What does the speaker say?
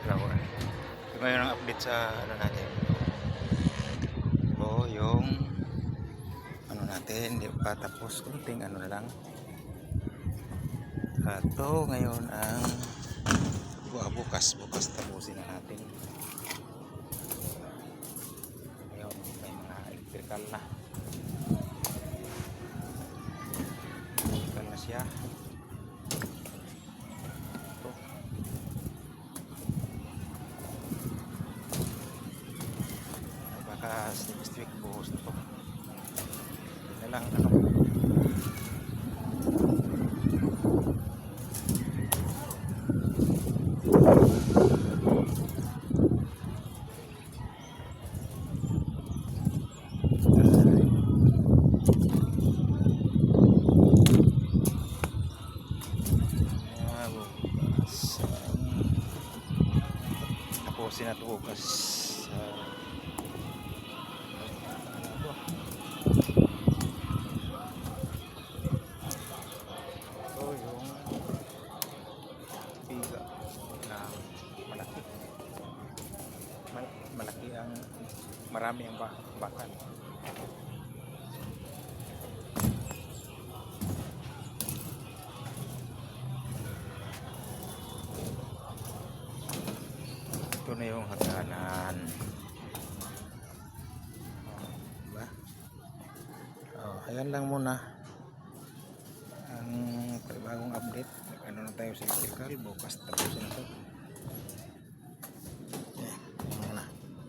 flower. Ngayon ang update sa ano natin. O yung ano natin, di pa tapos, kunting ano na lang. Ito ngayon ang bukas tapusin na natin. Ngayon may mga electrical na siya. Ito. Baka stick buhos na to. Hindi na lang ano. Tapusin na ito bukas. Ito yung biga na malaki. Malaki ang marami ang bakal. Ito na yung hagdanan. Diba? Ayan lang muna ang bagong update. Ano na tayo sa electrical, bukas tapusin na ito.